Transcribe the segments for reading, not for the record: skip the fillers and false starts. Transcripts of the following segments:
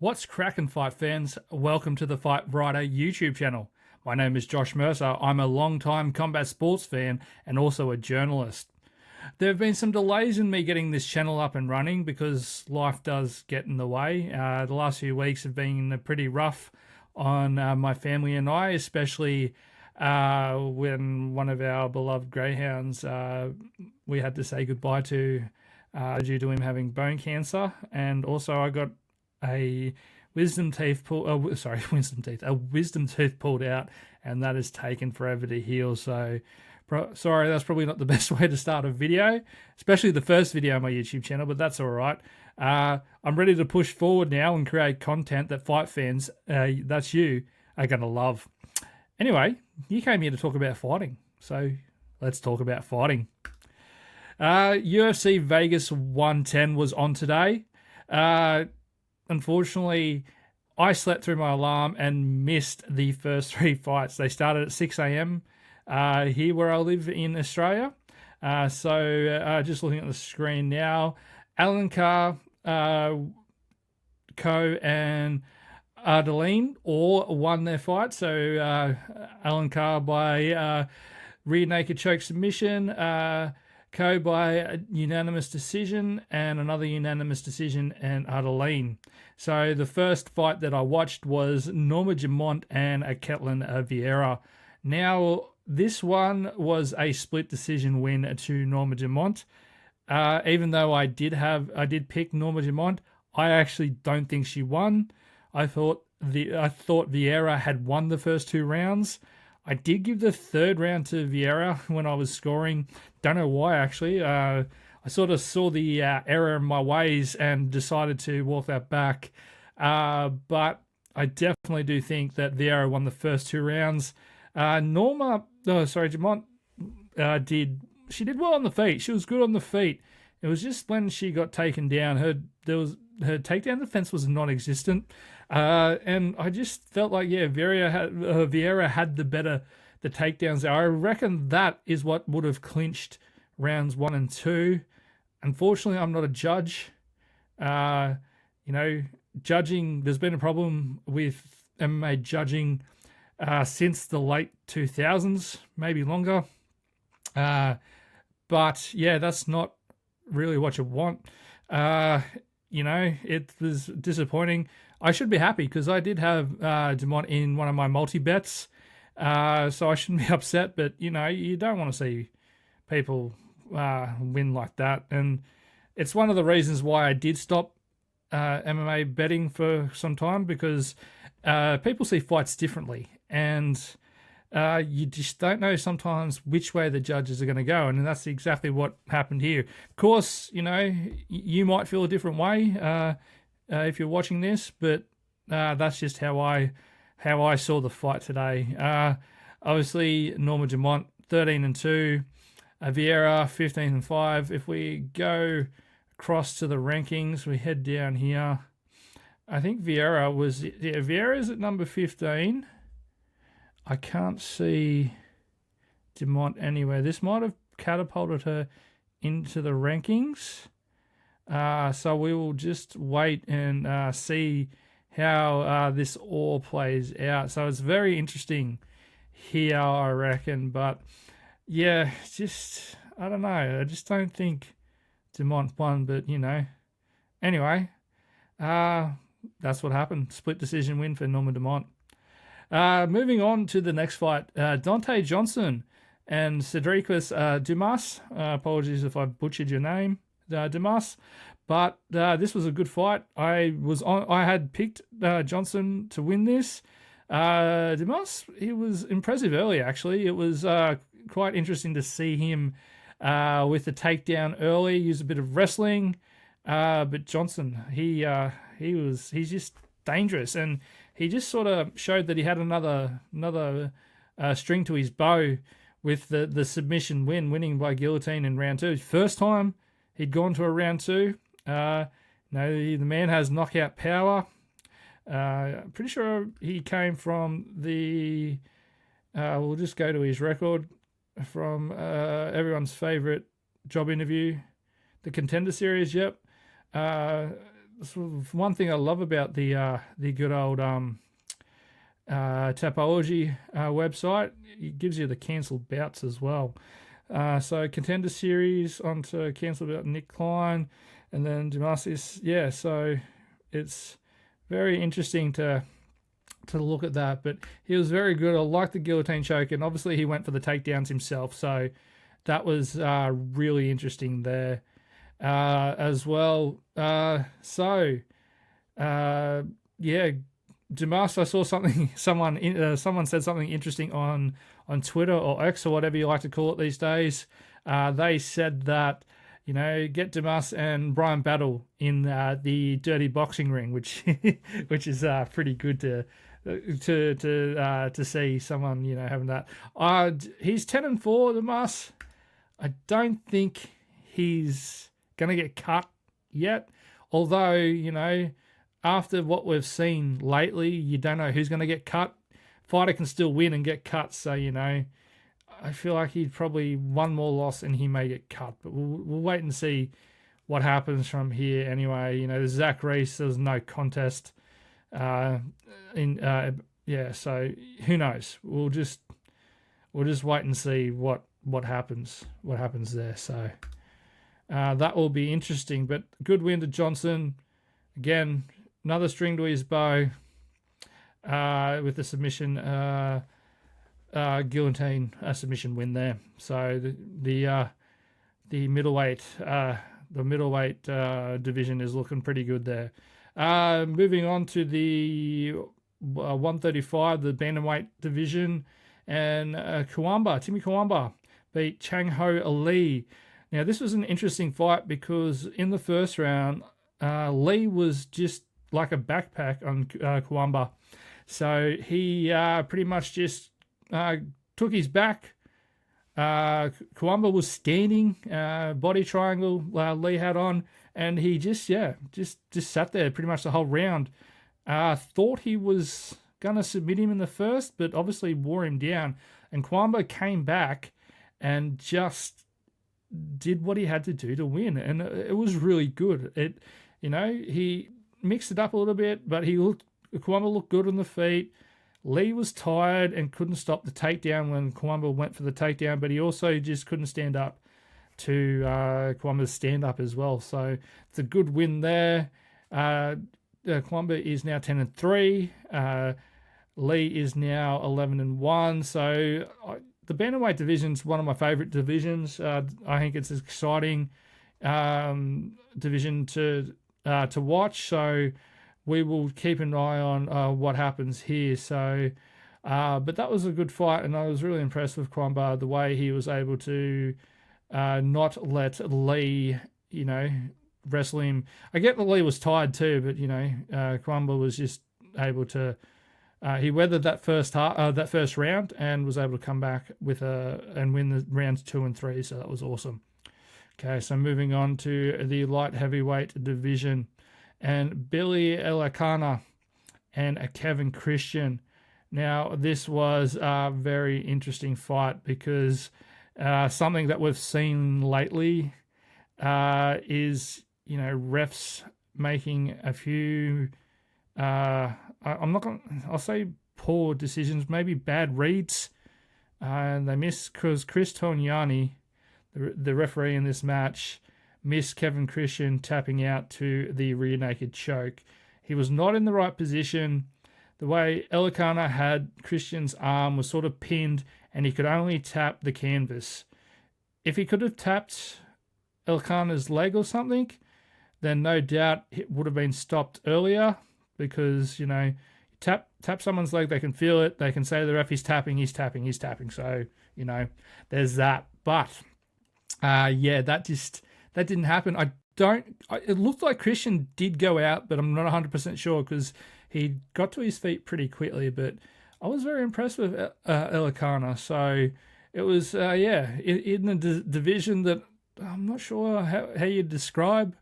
What's cracking, fight fans? Welcome to the Fight Writer YouTube channel. My name is Josh Mercer. I'm a long-time combat sports fan and also a journalist. There have been some delays in me getting this channel up and running because life does get in the way. The last few weeks have been pretty rough on my family and I, especially when one of our beloved greyhounds we had to say goodbye to due to him having bone cancer, and also I got a wisdom tooth a wisdom tooth pulled out, and that has taken forever to heal. So sorry, that's probably not the best way to start a video, especially the first video on my YouTube channel, but that's all right. I'm ready to push forward now and create content that fight fans, that's you, are going to love. Anyway, you came here to talk about fighting, so let's talk about fighting. UFC Vegas 110 was on today. Unfortunately, I slept through my alarm and missed the first three fights. They started at 6 a.m. Here where I live in Australia. Just looking at the screen now, Alan Carr, Coe, and Ardeline all won their fight. So Alan Carr by rear naked choke submission, Coe by a unanimous decision, and another unanimous decision, and Ardeline. So the first fight that I watched was Norma Jamont and Ketlin Vieira. Now, this one was a split decision win to Norma Jamont. Even though I did pick Norma Jamont, I actually don't think she won. I thought Vieira had won the first two rounds. I did give the third round to Vieira when I was scoring. Don't know why, actually. I sort of saw the error in my ways and decided to walk that back. But I definitely do think that Vieira won the first two rounds. Jamont did well on the feet. She was good on the feet. It was just when she got taken down, her takedown defense was non-existent. And I just felt like, Vieira had the takedowns. I reckon that is what would have clinched rounds 1 and 2. Unfortunately, I'm not a judge. Judging, there's been a problem with MMA judging since the late 2000s, maybe longer. But yeah, that's not really what you want. It was disappointing. I should be happy because I did have Jamont in one of my multi-bets, so I shouldn't be upset, but, you don't want to see people win like that, and it's one of the reasons why I did stop MMA betting for some time, because people see fights differently, and you just don't know sometimes which way the judges are going to go, and that's exactly what happened here. Of course, you might feel a different way if you're watching this, but that's just how I saw the fight today. Obviously, Norma Jamont 13-2, Vieira 15-5. If we go across to the rankings, we head down here. I think Vieira's at number 15. I can't see Jamont anywhere. This might have catapulted her into the rankings. So we will just wait and see how this all plays out. So it's very interesting here, I reckon. But yeah, I don't know. I just don't think Jamont won. But, anyway, that's what happened. Split decision win for Norma Jamont. Moving on to the next fight, Dante Johnson and Cedricus Dumas. Apologies if I butchered your name, Dumas. But this was a good fight. I had picked Johnson to win this. Dumas, he was impressive early, actually. It was quite interesting to see him with the takedown early, use a bit of wrestling. But Johnson, he's just dangerous, and he just sort of showed that he had another string to his bow with the submission winning by guillotine in round 2. First time he'd gone to a round 2. The man has knockout power. Pretty sure he came from the. We'll just go to his record from everyone's favorite job interview, the Contender Series. Yep. sort of one thing I love about the good old Tapology website. It gives you the cancelled bouts as well. So Contender Series onto cancelled bout Nick Klein, and then Damascus. Yeah, so it's very interesting to look at that. But he was very good. I like the guillotine choke, and obviously he went for the takedowns himself. So that was really interesting there as well. Yeah, Demas, I saw something. Someone said something interesting on Twitter or X or whatever you like to call it these days. They said that get Demas and Brian Battle in the dirty boxing ring, which which is pretty good to see someone having that. He's 10-4, Demas. I don't think he's gonna get cut yet, although after what we've seen lately, you don't know who's going to get cut. Fighter can still win and get cut, so I feel like he's probably one more loss and he may get cut. But we'll wait and see what happens from here. Anyway, Zach Reese, there's no contest. So who knows? We'll just wait and see what happens there. So that will be interesting. But good win to Johnson again. Another string to his bow with the submission, guillotine submission win there. So the middleweight division is looking pretty good there. Moving on to the 135, the bantamweight division, and Timmy Kawamba beat Chang Ho Ali. Now this was an interesting fight because in the first round, Lee was just like a backpack on Kawamba. So he pretty much just took his back. Kawamba was standing, body triangle Lee had on, and he just sat there pretty much the whole round. Thought he was going to submit him in the first, but obviously wore him down. And Kawamba came back and just did what he had to do to win. And it was really good. He mixed it up a little bit, but Kawamba looked good on the feet. Lee was tired and couldn't stop the takedown when Kawamba went for the takedown, but he also just couldn't stand up to Kawamba's stand-up as well. So it's a good win there. Kawamba is now 10-3. Lee is now 11-1. So the bantamweight division is one of my favourite divisions. I think it's an exciting division to watch. So we will keep an eye on what happens here. So, but that was a good fight, and I was really impressed with Kawamba, the way he was able to not let Lee, wrestle him. I get that Lee was tired too, but Kawamba was just able to. He weathered that first round and was able to come back and win the rounds 2 and 3. So that was awesome. Okay, so moving on to the light heavyweight division, and Billy Elakana and Kevin Christian. Now, this was a very interesting fight because something that we've seen lately is, refs making a few, I'll say poor decisions, maybe bad reads. And they missed because Chris Tonyani, the referee in this match, missed Kevin Christian tapping out to the rear naked choke. He was not in the right position. The way Elakana had Christian's arm was sort of pinned and he could only tap the canvas. If he could have tapped Elakana's leg or something, then no doubt it would have been stopped earlier because, tap someone's leg, they can feel it, they can say to the ref, he's tapping. So, there's that. But, that didn't happen. It looked like Christian did go out, but I'm not 100% sure because he got to his feet pretty quickly. But I was very impressed with Elakana. So it was, in the division that I'm not sure how you describe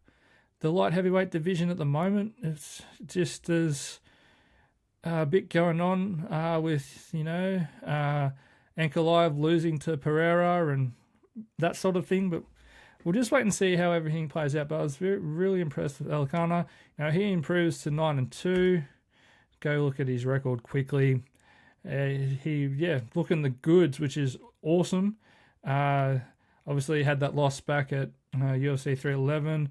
the light heavyweight division at the moment. It's just there's a bit going on with, Ankalaev losing to Pereira and that sort of thing. But we'll just wait and see how everything plays out. But I was really impressed with Elikana. Now he improves to 9-2. Go look at his record quickly. Looking the goods, which is awesome. Obviously had that loss back at UFC 311.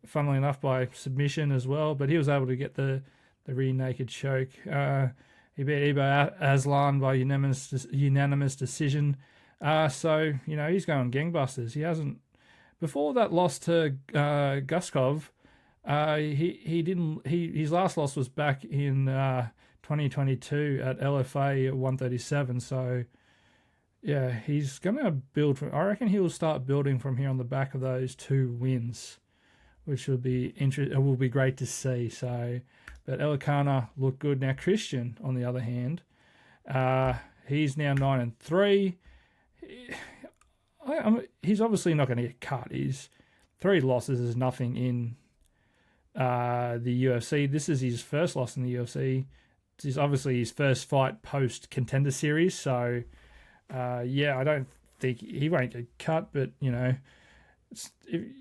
Funnily enough, by submission as well, but he was able to get the rear naked choke. He beat Ibo Aslan by unanimous decision. So he's going gangbusters. He hasn't before that loss to Guskov. He didn't. His last loss was back in 2022 at LFA at 137. So yeah, he's gonna build from. I reckon he'll start building from here on the back of those 2 wins, which will be It will be great to see. So, but Elikana looked good. Now Christian, on the other hand, he's now 9-3. He's obviously not going to get cut. He's 3 losses is nothing in the UFC. This is his first loss in the UFC. This is obviously his first fight post Contender Series. So, I don't think he won't get cut. But if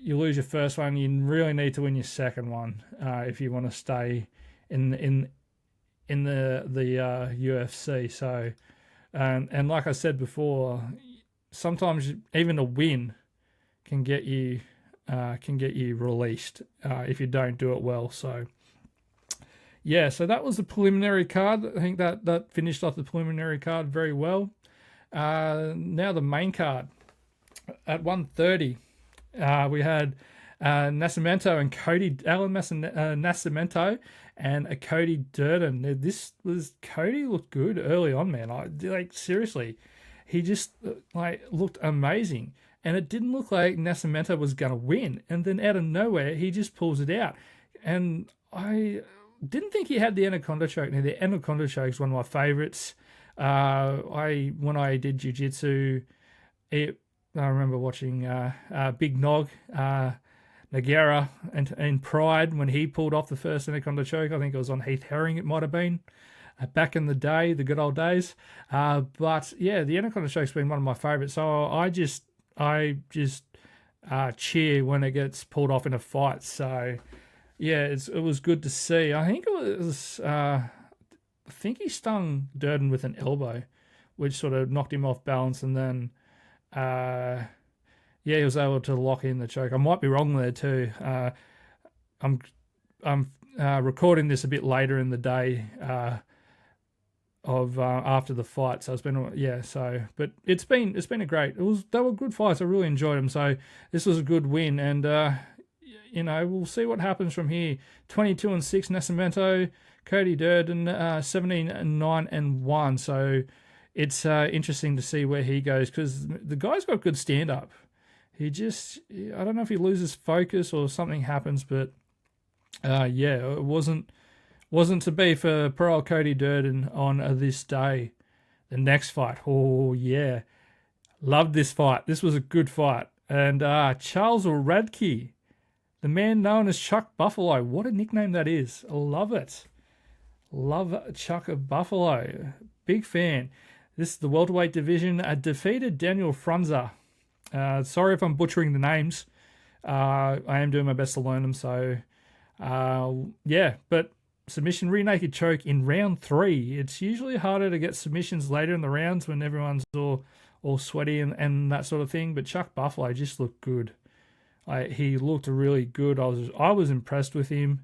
you lose your first one, you really need to win your second one if you want to stay in the UFC. So, and like I said before, sometimes even a win can get you released if you don't do it well. So so that was the preliminary card. I think that finished off the preliminary card very well. Now the main card at 1:30, we had Nascimento and Alan Nascimento and Cody Durden. Cody looked good early on, man. Seriously, he just looked amazing. And it didn't look like Nascimento was going to win. And then out of nowhere, he just pulls it out. And I didn't think he had the Anaconda choke. Now, the Anaconda choke is one of my favorites. When I did jiu-jitsu, I remember watching Big Nog, Nogueira, and Pride when he pulled off the first Anaconda choke. I think it was on Heath Herring, it might have been. Back in the day, the good old days. But yeah, the Anaconda choke's been one of my favorites. So I just cheer when it gets pulled off in a fight. So yeah, it was good to see. I think it was. I think he stung Durden with an elbow, which sort of knocked him off balance, and then he was able to lock in the choke. I might be wrong there too. I'm recording this a bit later in the day. Of after the fight, so it's been but it's been a great. They were good fights. I really enjoyed them. So this was a good win, and we'll see what happens from here. 22-6 Nascimento, Cody Durden 17-9-1. So it's interesting to see where he goes because the guy's got good stand up. I don't know if he loses focus or something happens, but it wasn't to be for poor old Cody Durden on this day. The next fight. Oh, yeah. Loved this fight. This was a good fight. And Charles Radke, the man known as Chuck Buffalo. What a nickname that is. I love it. Love Chuck Buffalo. Big fan. This is the welterweight division. Defeated Daniel Frunza. Sorry if I'm butchering the names. I am doing my best to learn them. So, but submission rear naked choke in round 3. It's usually harder to get submissions later in the rounds when everyone's all sweaty and that sort of thing. But Chuck Buffalo just looked good. He looked really good. I was impressed with him.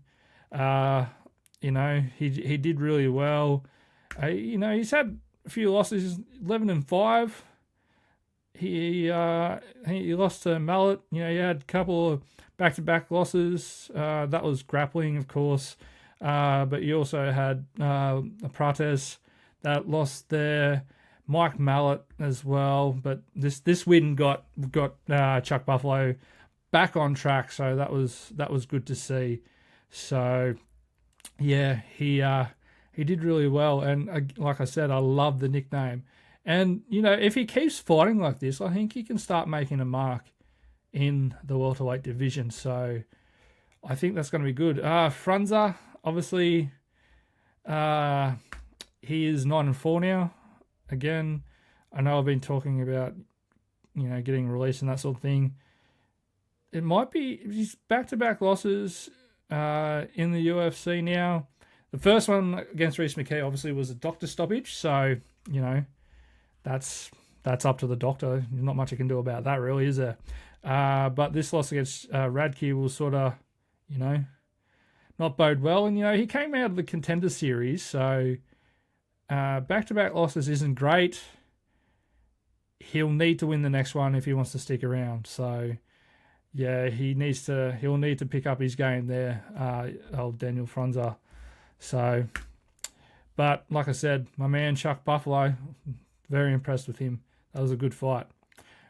He did really well. He's had a few losses. 11-5. He lost to Mallet. He had a couple of back-to-back losses. That was grappling, of course. But you also had Prates that lost there, Mike Mallet as well. But this win got Chuck Buffalo back on track, so that was good to see. So yeah, he did really well, and like I said, I love the nickname. And if he keeps fighting like this, I think he can start making a mark in the welterweight division. So I think that's going to be good. Frunza. Obviously, he is 9-4 now. Again, I know I've been talking about getting released and that sort of thing. It might be these back-to-back losses in the UFC now. The first one against Reece McKee obviously was a doctor stoppage, so that's up to the doctor. Not much you can do about that, really, is there? But this loss against Radke will sort of, not bode well. And he came out of the Contender Series, so back-to-back losses isn't great. He'll need to win the next one if he wants to stick around. So yeah, he'll need to pick up his game there, old Daniel Franza. So, but like I said, my man Chuck Buffalo, very impressed with him. That was a good fight.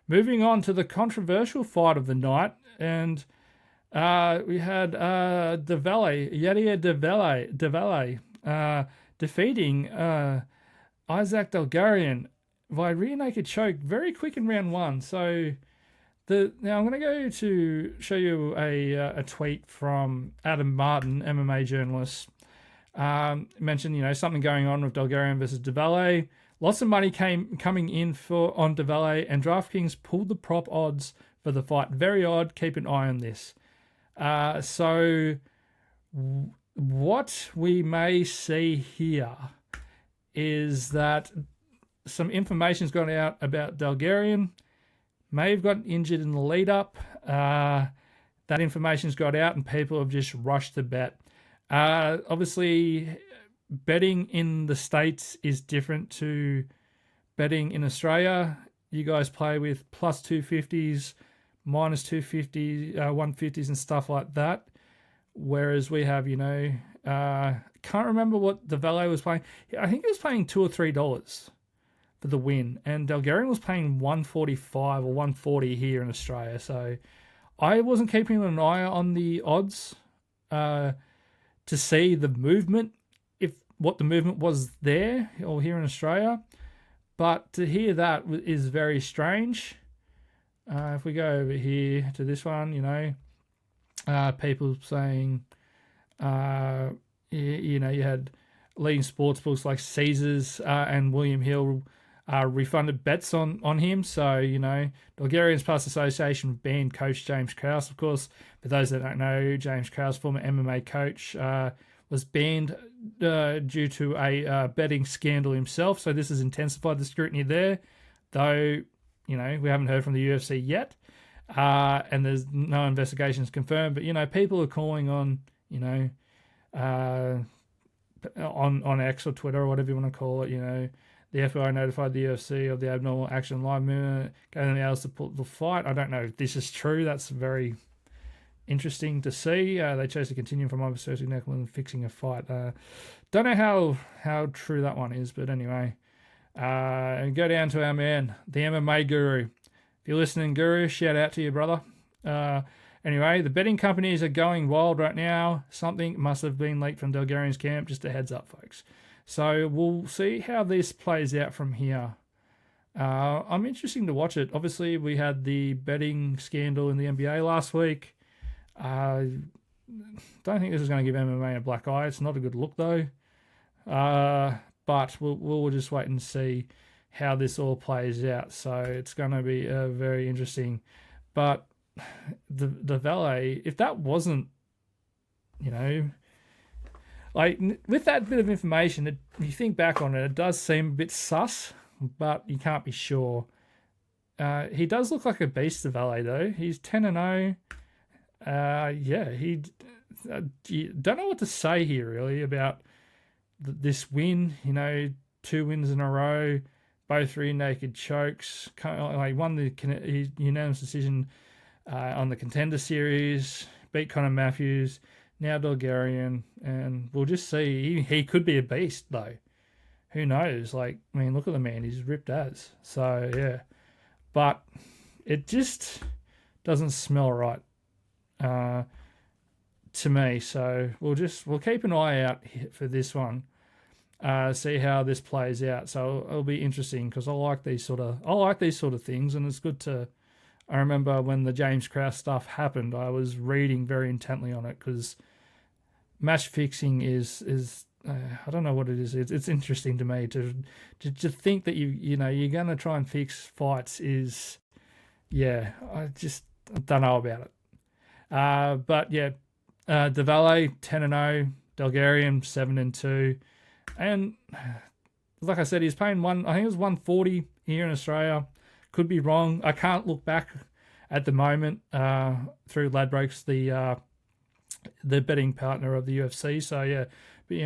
Moving on to the controversial fight of the night, and we had Yadier Devele defeating Isaac Delgarian via rear naked choke, very quick in round one. So now I'm going to go to show you a tweet from Adam Martin, MMA journalist. Mentioned something going on with Delgarian versus Devele. Lots of money coming in on Devele, and DraftKings pulled the prop odds for the fight. Very odd. Keep an eye on this. So what we may see here is that some information's gone out about Delgarian. May have gotten injured in the lead up. That information's got out and people have just rushed to bet. Obviously, betting in the States is different to betting in Australia. You guys play with plus 250s, minus 250, 150s and stuff like that. Whereas we have, can't remember what the Valet was paying. I think he was paying $2 or $3 for the win, and Delgarian was paying $145 or $140 here in Australia. So I wasn't keeping an eye on the odds to see the movement, what the movement was there or here in Australia. But to hear that is very strange. If we go over here to this one, people saying, you had leading sportsbooks like Caesars and William Hill refunded bets on him. So, Bulgarians Plus Association banned coach James Krause. Of course, for those that don't know, James Krause, former MMA coach, was banned due to a betting scandal himself. So this has intensified the scrutiny there, though, we haven't heard from the UFC yet. And there's no investigations confirmed, but, people are calling on X or Twitter or whatever you want to call it, the FBI notified the UFC of the abnormal action live movement, going else to put the fight. I don't know if this is true. That's very interesting to see. They chose to continue from oversearching Necklace and fixing a fight. Don't know how true that one is, but anyway. And go down to our man, the MMA guru. If you're listening, Guru, shout out to you, brother. Anyway, the betting companies are going wild right now. Something must have been leaked from Delgarian's camp. Just a heads up, folks. So we'll see how this plays out from here. I'm interested to watch it. Obviously, we had the betting scandal in the NBA last week. Don't think this is going to give MMA a black eye. It's not a good look, though. But we'll just wait and see how this all plays out. So it's going to be very interesting. But the valet, if that wasn't, like with that bit of information, you think back on it, it does seem a bit sus, but you can't be sure. He does look like a beast, the valet, though. He's 10-0. You don't know what to say here, really, about this win. 2 wins in a row, both rear naked chokes. Like won the unanimous decision on the Contender Series, beat Conor Matthews, now Bulgarian, and we'll just see. He could be a beast, though. Who knows? Look at the man. He's ripped as. So, yeah. But it just doesn't smell right to me. So we'll keep an eye out for this one. See how this plays out. So it'll be interesting because I like these sort of things, and it's good to. I remember when the James Krause stuff happened, I was reading very intently on it because match fixing is I don't know what it is. It's interesting to me to think that you're going to try and fix fights is yeah, I just don't know about it. But yeah, Davale 10-0, Delgarian 7-2, and like I said, he's paying one. I think it was 140 here in Australia. Could be wrong. I can't look back at the moment through Ladbrokes, the betting partner of the UFC. So yeah, but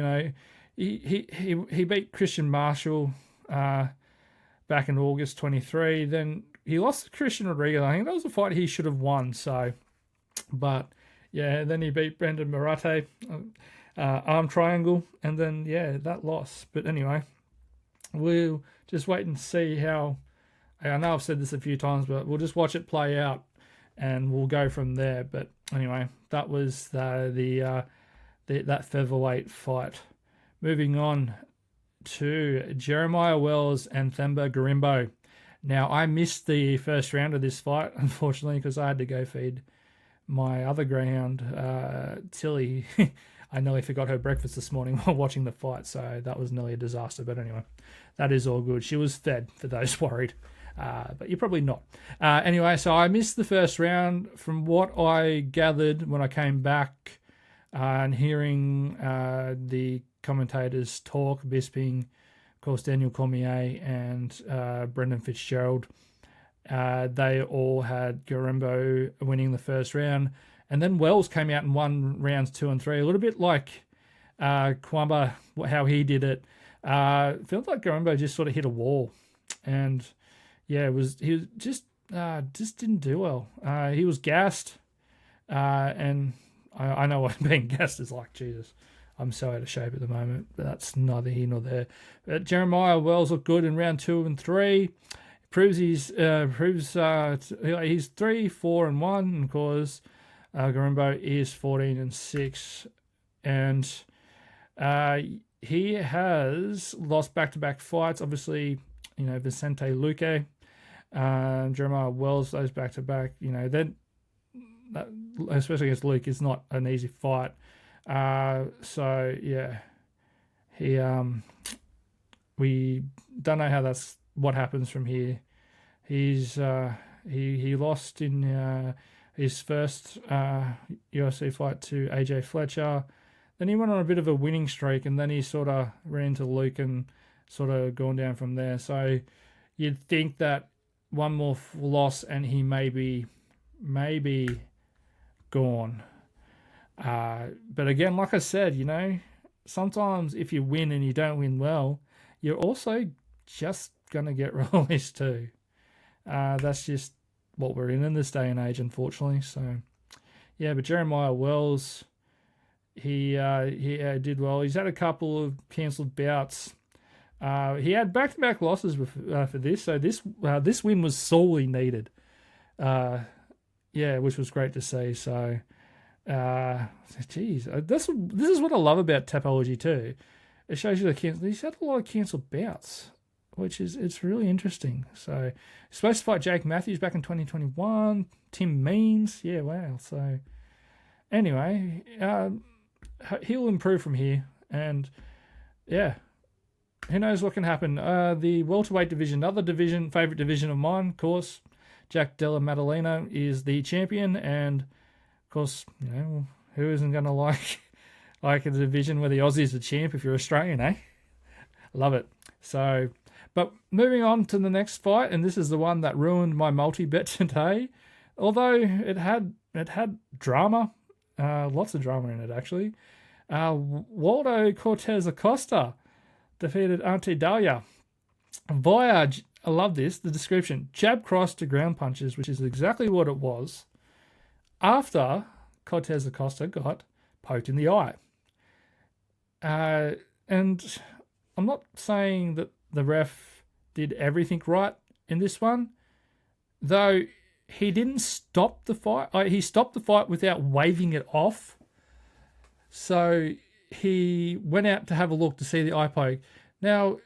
he beat Christian Marshall back in August 23. Then he lost to Christian Rodriguez. I think that was a fight he should have won. So, but yeah, then he beat Brendan Marate, arm triangle, and then yeah, that loss. But anyway, we'll just wait and see how. I know I've said this a few times, but we'll just watch it play out, and we'll go from there. But anyway, that was that featherweight fight. Moving on to Jeremiah Wells and Themba Gorimbo. Now, I missed the first round of this fight, unfortunately, because I had to go feed my other greyhound, Tilly. I nearly forgot her breakfast this morning while watching the fight, so that was nearly a disaster. But anyway, that is all good. She was fed, for those worried. But you're probably not. Anyway, so I missed the first round. From what I gathered when I came back and hearing the commentators talk, Bisping, of course, Daniel Cormier and Brendan Fitzgerald, they all had Gorimbo winning the first round. And then Wells came out and won rounds 2 and 3, a little bit like Kwamba, how he did it. Felt like Gorimbo just sort of hit a wall. And yeah, he was just didn't do well. He was gassed, and I know what being gassed is like. Jesus, I'm so out of shape at the moment, but that's neither here nor there. But Jeremiah Wells looked good in round 2 and 3. Proves he's 3-4-1, of course. Gorimbo is 14-6, and he has lost back-to-back fights. Obviously, Vicente Luque. Jeremiah Wells, those back to back, then especially against Luke, is not an easy fight. So yeah, we don't know what happens from here. He lost in his first UFC fight to AJ Fletcher. Then he went on a bit of a winning streak, and then he sort of ran into Luke and sort of gone down from there. So you'd think that one more loss and he may be gone. But again, like I said, sometimes if you win and you don't win well, you're also just going to get released too. That's just what we're in this day and age, unfortunately. So, yeah, but Jeremiah Wells, he did well. He's had a couple of cancelled bouts. He had back-to-back losses for this, so this win was sorely needed. Which was great to see. So, this is what I love about Tapology too. It shows you he's had a lot of cancelled bouts, it's really interesting. So, he's supposed to fight Jake Mathews back in 2021. Tim Means, yeah, wow. So, anyway, he'll improve from here, and yeah. Who knows what can happen? The welterweight division, another division, favourite division of mine, of course. Jack Della Maddalena is the champion, and of course, who isn't going to like a division where the Aussies are champ if you're Australian, eh? Love it. So, but moving on to the next fight, and this is the one that ruined my multi-bet today. Although it had drama, lots of drama in it actually. Waldo Cortez Acosta defeated Ante Dalia via, I love this, the description, jab cross to ground punches, which is exactly what it was, after Cortez Acosta got poked in the eye. And I'm not saying that the ref did everything right in this one, though he didn't stop the fight. He stopped the fight without waving it off. So he went out to have a look to see the eye poke. Now,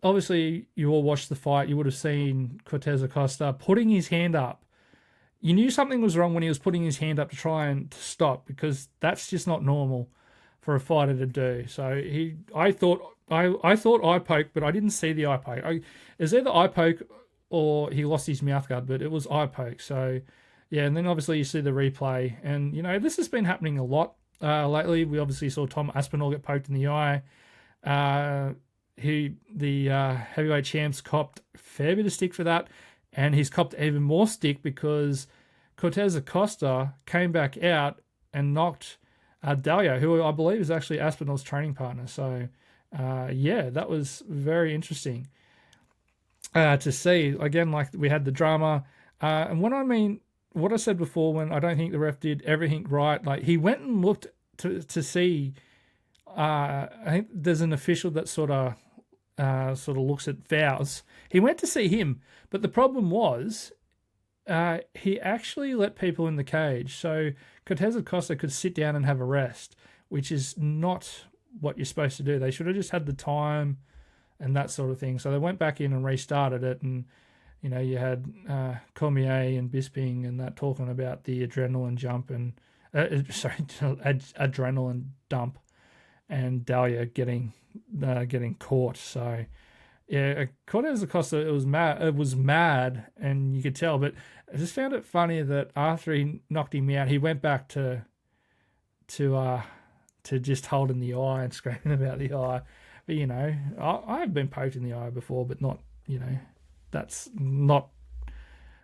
obviously, you all watched the fight. You would have seen Cortez Acosta putting his hand up. You knew something was wrong when he was putting his hand up to try and stop, because that's just not normal for a fighter to do. So I thought eye poke, but I didn't see the eye poke. Is there the eye poke, or he lost his mouth guard, but it was eye poke. So, yeah, and then obviously you see the replay. And, this has been happening a lot lately. We obviously saw Tom Aspinall get poked in the eye. The heavyweight champs copped a fair bit of stick for that, and he's copped even more stick because Cortez Acosta came back out and knocked Dalia, who I believe is actually Aspinall's training partner. So, that was very interesting to see. Again, like we had the drama. And what I said before, when I don't think the ref did everything right, like he went and looked to see. I think there's an official that sort of looks at fouls. He went to see him, but the problem was he actually let people in the cage. So Cortez Acosta could sit down and have a rest, which is not what you're supposed to do. They should have just had the time and that sort of thing. So they went back in and restarted it, and you had Cormier and Bisping and that talking about the adrenaline jump and adrenaline dump, and Dalia getting caught. So yeah, Cortez Acosta, it was mad, and you could tell. But I just found it funny that after he knocked him out, he went back to just holding the eye and screaming about the eye. But I've been poked in the eye before, but not that's not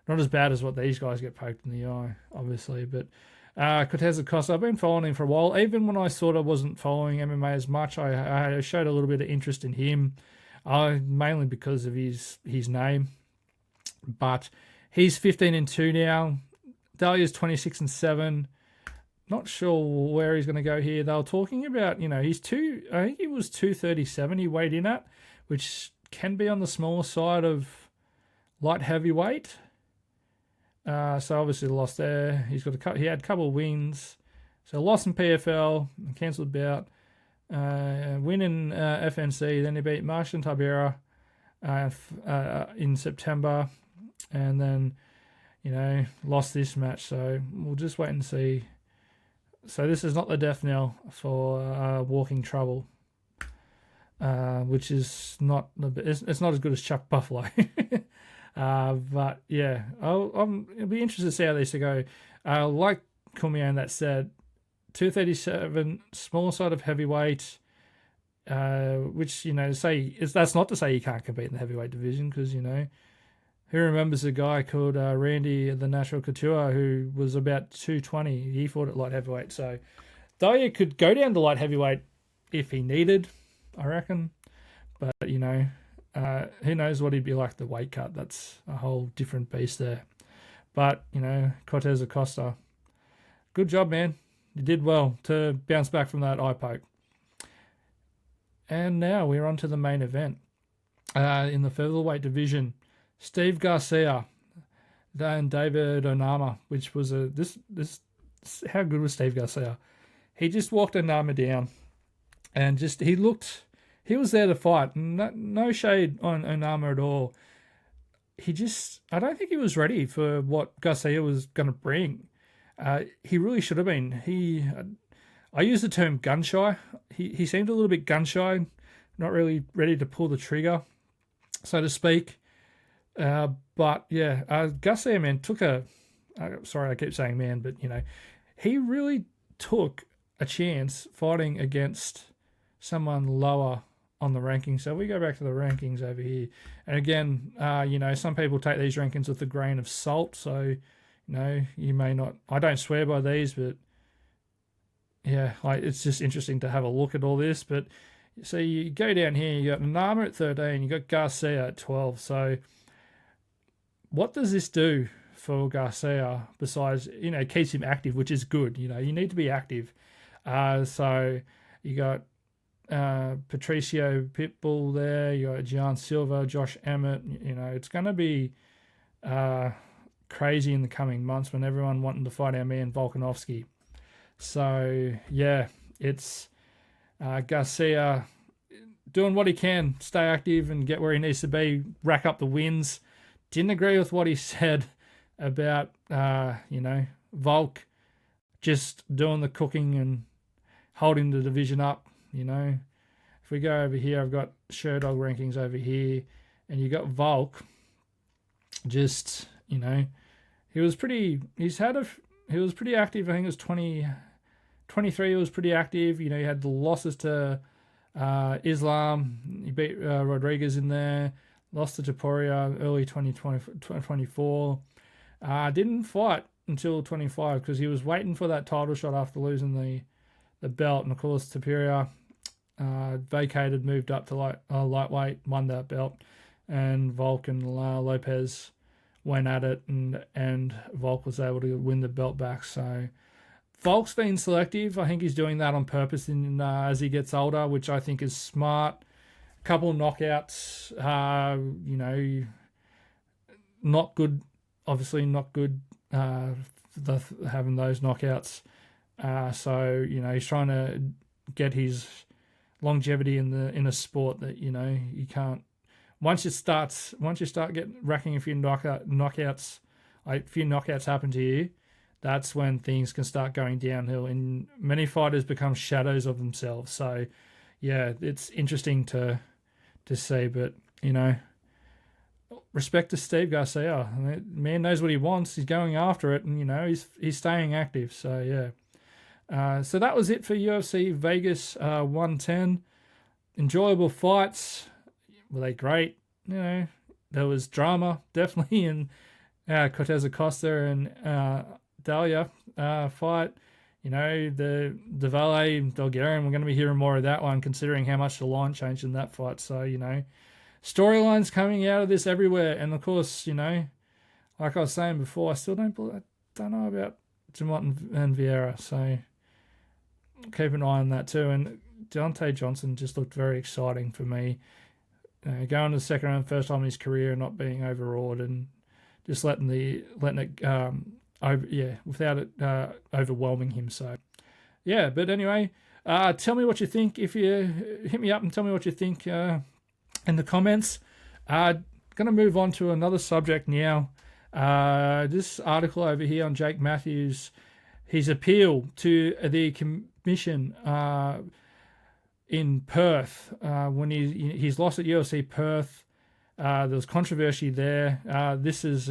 as bad as what these guys get poked in the eye, obviously. But Cortez Acosta, I've been following him for a while. Even when I sort of wasn't following MMA as much, I showed a little bit of interest in him, mainly because of his name. But he's 15-2 now. Dalia's 26-7. Not sure where he's going to go here. They were talking about, I think he was 237 he weighed in at, which can be on the smaller side of light heavyweight. So obviously lost there. He had a couple of wins. So lost in PFL, cancelled bout. Win in FNC. Then he beat Martian Tibera in September, and then lost this match. So we'll just wait and see. So this is not the death knell for Walking Trouble, which is not it's not as good as Chuck Buffalo. But yeah, it'll be interested to see how these go. Like Kumian that said, 237, smaller side of heavyweight, which that's not to say you can't compete in the heavyweight division, because who remembers a guy called Randy the Natural Couture who was about 220? He fought at light heavyweight. So Dalia could go down to light heavyweight if he needed, I reckon. But, who knows what he'd be like the weight cut. That's a whole different beast there. But, Cortez Acosta, good job, man. You did well to bounce back from that eye poke. And now we're on to the main event. In the featherweight division, Steve Garcia and David Onama, which was how good was Steve Garcia? He just walked Onama down, and he was there to fight. No shade on Onama at all. I don't think he was ready for what Garcia was going to bring. He really should have been. I use the term gun shy. He seemed a little bit gun shy, not really ready to pull the trigger, so to speak. But yeah, Garcia, man, sorry I keep saying man, but he really took a chance fighting against someone lower on the rankings. So we go back to the rankings over here, and again, some people take these rankings with a grain of salt. So you may not. I don't swear by these, but yeah, it's just interesting to have a look at all this. But so you go down here, you got Onama at 13, you got Garcia at 12. So what does this do for Garcia besides, keeps him active, which is good. You need to be active. So you got Patricio Pitbull there, you got Gian Silva, Josh Emmett. It's going to be crazy in the coming months when everyone wanting to fight our man Volkanovski. So, yeah, it's Garcia doing what he can, stay active and get where he needs to be, rack up the wins. Didn't agree with what he said about, Volk just doing the cooking and holding the division up, If we go over here, I've got Sherdog rankings over here, and you got Volk just, he was pretty. He was pretty active. I think it was 23. He was pretty active. He had the losses to Islam. He beat Rodriguez in there. Lost to Topuria early 2024. Didn't fight until 25 because he was waiting for that title shot after losing the belt. And of course, Topuria vacated, moved up to lightweight, won that belt. And Volk and Lopez went at it, and Volk was able to win the belt back. So Volk's been selective. I think he's doing that on purpose as he gets older, which I think is smart. A couple of knockouts, not good. Obviously, not good. Having those knockouts. So he's trying to get his longevity in a sport that you can't. Once you start racking a few knockouts, a few knockouts happen to you, that's when things can start going downhill, and many fighters become shadows of themselves. So, yeah, it's interesting to see, but respect to Steve Garcia. Man knows what he wants. He's going after it, and he's staying active. So yeah. So that was it for UFC Vegas 110. Enjoyable fights. Were they great? There was drama, definitely, in Cortez Acosta and Dahlia fight. The Valle Bulgarian, we're going to be hearing more of that one, considering how much the line changed in that fight. So, storylines coming out of this everywhere. And, of course, like I was saying before, I still don't know about Dumont and Vieira. So, keep an eye on that too. And Deontay Johnson just looked very exciting for me. Going to the second round, first time in his career, and not being overawed, and just letting it without it overwhelming him. So yeah, but anyway, tell me what you think. If you hit me up and tell me what you think in the comments. Going to move on to another subject now. This article over here on Jake Mathews, his appeal to the commission in Perth when he's lost at UFC Perth. There was controversy there. This is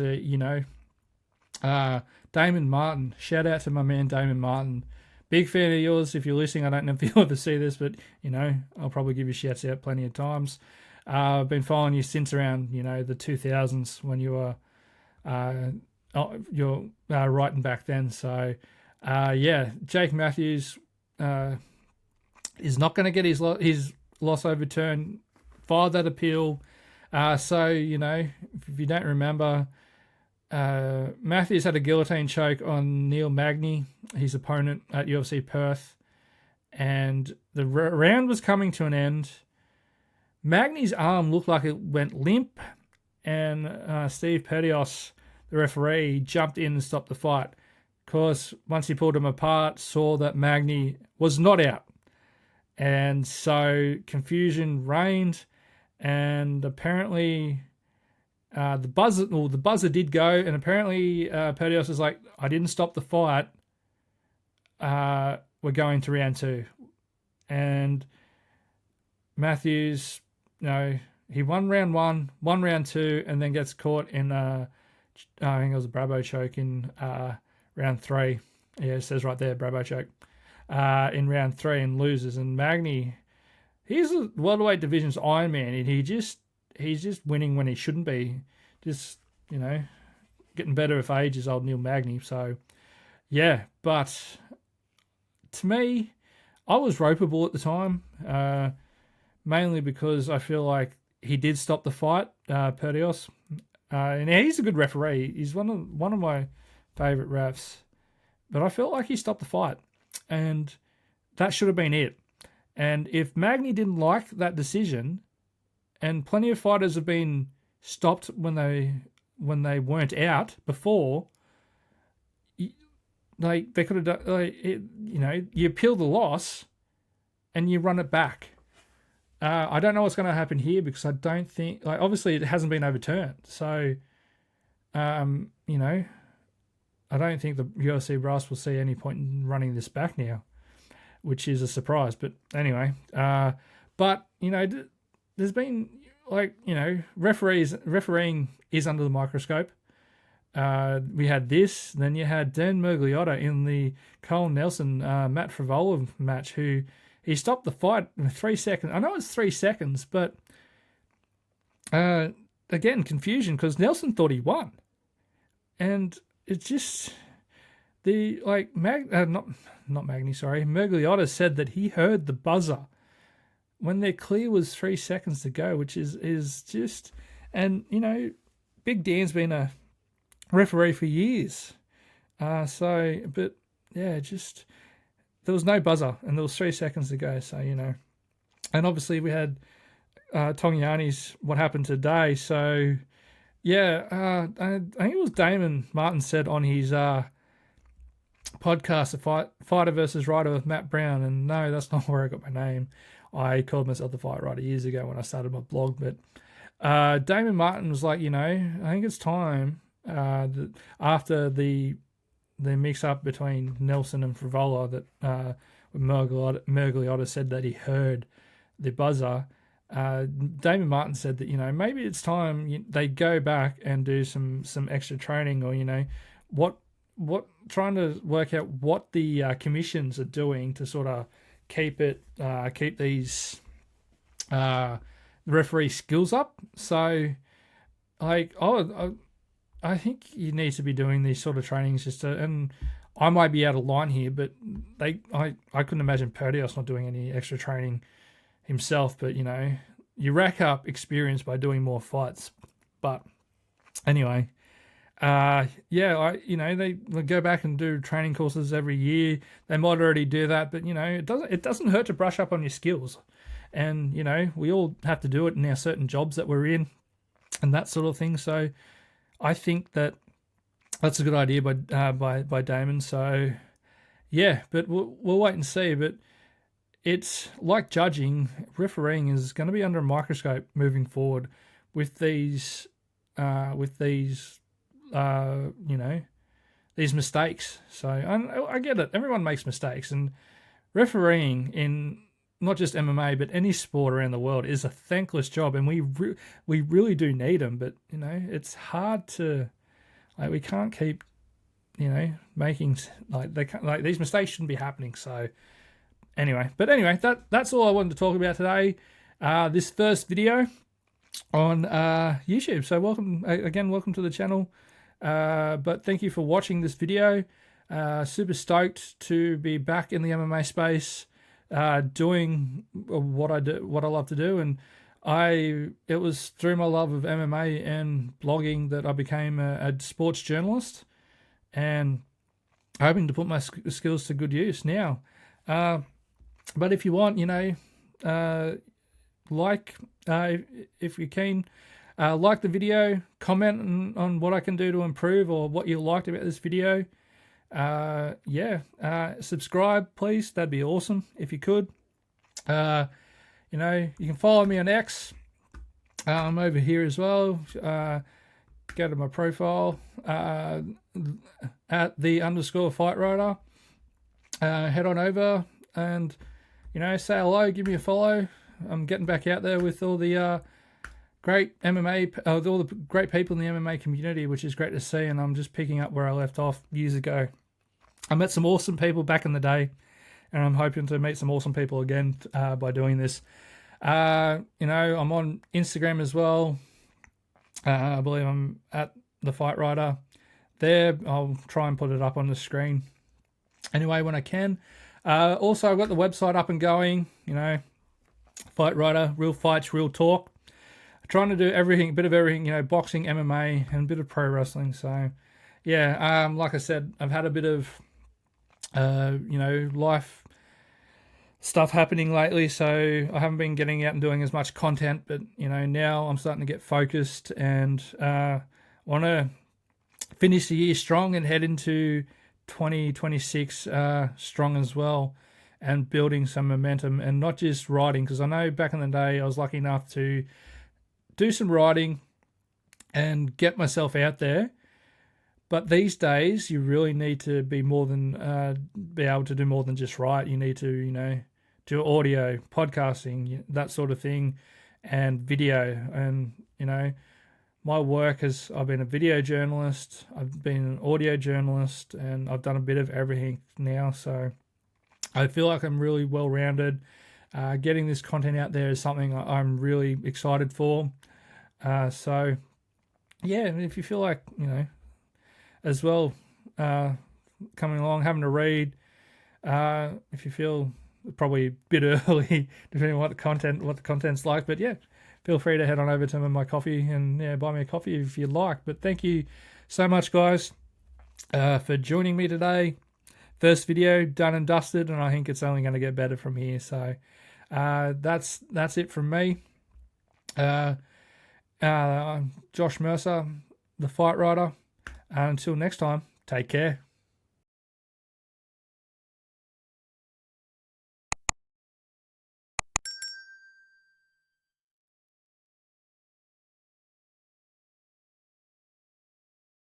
Damon Martin. Shout out to my man Damon Martin. Big fan of yours. If you're listening, I don't know if you'll ever see this, but I'll probably give you shouts out plenty of times. I've been following you since around the 2000s when you were you're writing back then. So Jake Mathews is not going to get his loss overturned. Filed that appeal. So if you don't remember, Mathews had a guillotine choke on Neil Magny, his opponent at UFC Perth, and the round was coming to an end. Magny's arm looked like it went limp, and Steve Petios, the referee, jumped in and stopped the fight. Of course, once he pulled him apart, saw that Magny was not out. And so confusion reigned, and apparently the buzzer did go, and apparently Petios is like, I didn't stop the fight. We're going to round two. And Mathews, he won round one, won round two, and then gets caught in, I think it was a Brabo choke in round three. Yeah, it says right there, Brabo choke. In round three, and loses. And Magny, he's a welterweight division's Iron Man, and he's just winning when he shouldn't be. Just getting better with age is old Neil Magny. So yeah, but to me, I was ropeable at the time, mainly because I feel like he did stop the fight, Petios, and he's a good referee. He's one of my favorite refs, but I felt like he stopped the fight. And that should have been it. And if Magny didn't like that decision, and plenty of fighters have been stopped when they weren't out before, they could have done, you appeal the loss and you run it back. I don't know what's going to happen here, because I don't think, obviously it hasn't been overturned. So, I don't think the UFC brass will see any point in running this back now, which is a surprise. But anyway, there's been refereeing is under the microscope. We had this, then you had Dan Mergliotta in the Cole Nelson Matt Frivola match, who he stopped the fight in 3 seconds. I know it's 3 seconds, but again, confusion because Nelson thought he won, and it's just Mergliotta said that he heard the buzzer when their clear was 3 seconds to go, which is just, and Big Dan's been a referee for years, but yeah, just there was no buzzer and there was 3 seconds to go, so and obviously we had Tongiani's what happened today, so yeah, I think it was Damon Martin said on his podcast, the Fighter versus Writer with Matt Brown, and no, that's not where I got my name. I called myself the Fight Writer years ago when I started my blog, but Damon Martin was like, I think it's time after the mix-up between Nelson and Frivola that Mergliotta said that he heard the buzzer. Damon Martin said that maybe it's time they go back and do some extra training, or what trying to work out what the commissions are doing to sort of keep these referee skills up. So I think you need to be doing these sort of trainings and I might be out of line here, but I couldn't imagine Perdios not doing any extra training himself, but you rack up experience by doing more fights. But anyway, they go back and do training courses every year. They might already do that, but it doesn't hurt to brush up on your skills. And we all have to do it in our certain jobs that we're in and that sort of thing. So I think that's a good idea by Damon. So yeah, but we'll wait and see. But it's like judging, refereeing is going to be under a microscope moving forward with these mistakes. So I get it. Everyone makes mistakes, and refereeing in not just MMA but any sport around the world is a thankless job, and we really do need them. But it's hard to we can't keep making these mistakes shouldn't be happening. So anyway, that's all I wanted to talk about today. This first video on YouTube. So welcome to the channel. But thank you for watching this video. Super stoked to be back in the MMA space, doing what I love to do, and it was through my love of MMA and blogging that I became a sports journalist, and hoping to put my skills to good use now. But if you want, if you're keen, like the video, comment on what I can do to improve or what you liked about this video. Subscribe, please. That'd be awesome if you could. You can follow me on X. I'm over here as well. Go to my profile at @the_fightrider. Head on over and say hello, give me a follow. I'm getting back out there with all the great MMA, with all the great people in the MMA community, which is great to see. And I'm just picking up where I left off years ago. I met some awesome people back in the day, and I'm hoping to meet some awesome people again by doing this. I'm on Instagram as well. I believe I'm at the Fight Rider there. I'll try and put it up on the screen anyway when I can. Also, I've got the website up and going. Fight Rider, real fights, real talk. Trying to do everything, a bit of everything. Boxing, MMA, and a bit of pro wrestling. So, yeah. Like I said, I've had a bit of life stuff happening lately, so I haven't been getting out and doing as much content, but now I'm starting to get focused and want to finish the year strong and head into 2026 strong as well, and building some momentum, and not just writing, because I know back in the day I was lucky enough to do some writing and get myself out there. But these days, you really need to be more than be able to do more than just write. You need to, do audio, podcasting, that sort of thing, and video. And, my work is I've been a video journalist, I've been an audio journalist, and I've done a bit of everything now. So I feel like I'm really well rounded. Getting this content out there is something I'm really excited for. So yeah, and if you feel like, as well, coming along, having to read, if you feel probably a bit early, depending on what the content's like, but yeah, feel free to head on over to my coffee and buy me a coffee if you'd like. But thank you so much, guys, for joining me today. First video done and dusted, and I think it's only going to get better from here. So that's it from me. I'm Josh Mercer, the Fight Writer. Until next time, take care.